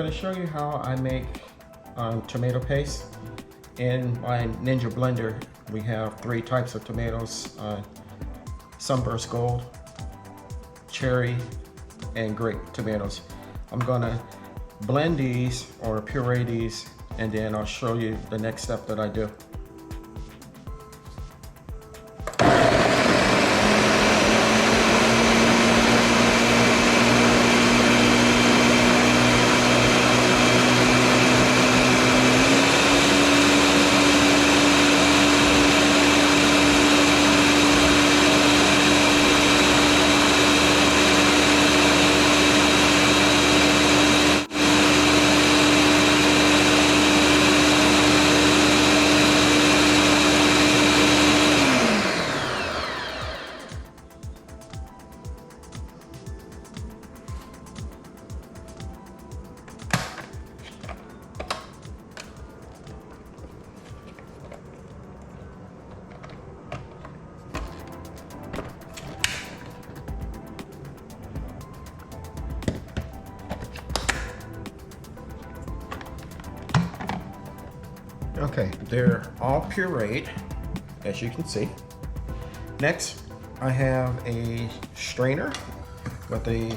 going to show you how I make tomato paste. In my Ninja blender, we have 3 types of tomatoes: Sunburst Gold, Cherry, and Grape tomatoes. I'm going to blend these or puree these, and then I'll show you the next step that I do. Okay, they're all pureed, as you can see. Next, I have a strainer with a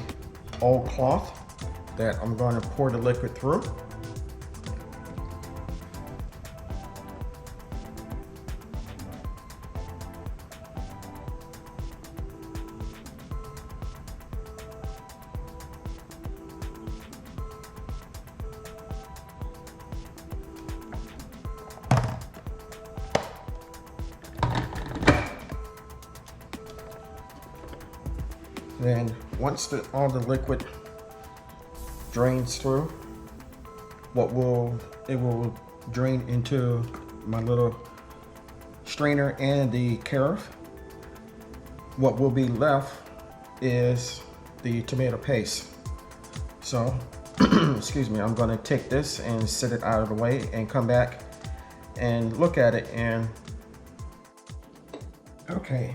old cloth that I'm going to pour the liquid through. Then once all the liquid drains through, it will drain into my little strainer and the carafe. What will be left is the tomato paste. So, excuse me, I'm gonna take this and set it out of the way and come back and look at it. And okay,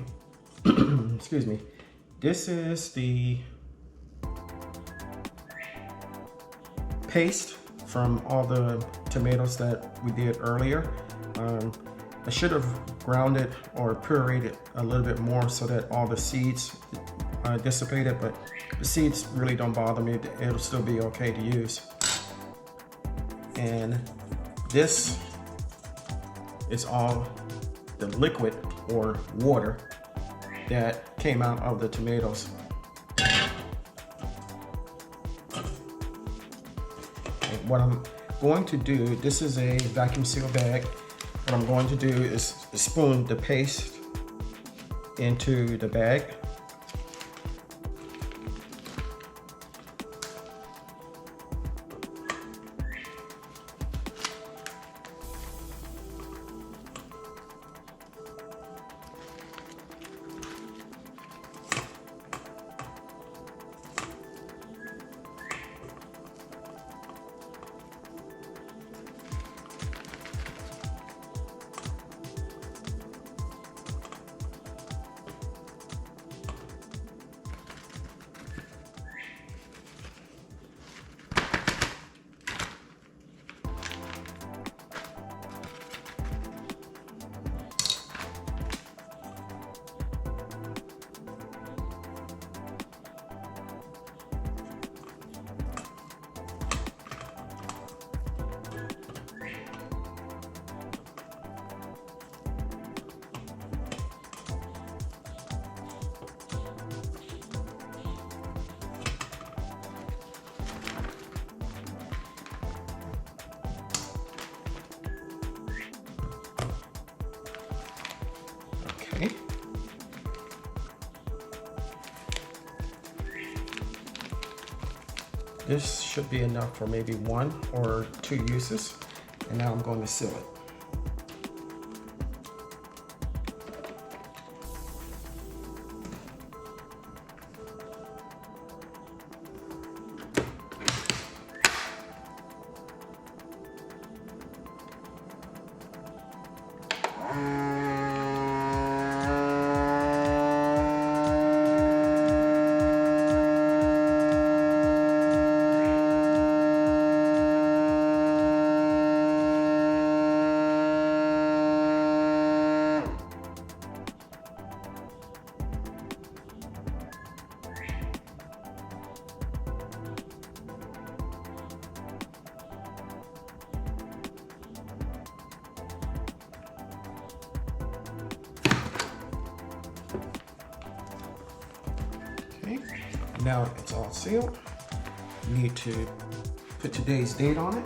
excuse me. This is the paste from all the tomatoes that we did earlier. I should have ground it or pureed it a little bit more so that all the seeds dissipated, but the seeds really don't bother me. It'll still be okay to use. And this is all the liquid or water that came out of the tomatoes. And what I'm going to do, this is a vacuum seal bag. What I'm going to do is spoon the paste into the bag. Okay. This should be enough for maybe 1 or 2 uses. And now I'm going to seal it. Now that it's all sealed, you need to put today's date on it.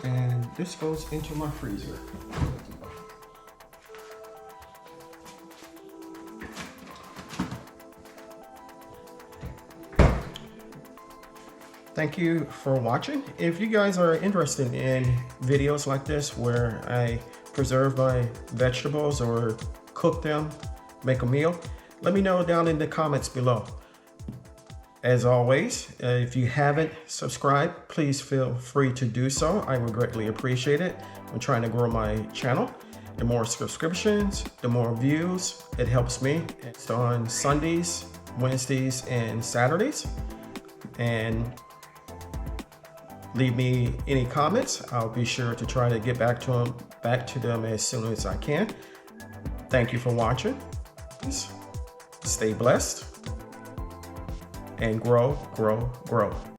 And this goes into my freezer. Thank you for watching. If you guys are interested in videos like this where I preserve my vegetables or cook them, make a meal, let me know down in the comments below. As always, if you haven't subscribed, please feel free to do so. I would greatly appreciate it. I'm trying to grow my channel. The more subscriptions, the more views, it helps me. It's on Sundays, Wednesdays, and Saturdays. And leave me any comments. I'll be sure to try to get back to them as soon as I can. Thank you for watching. Stay blessed. And grow, grow, grow.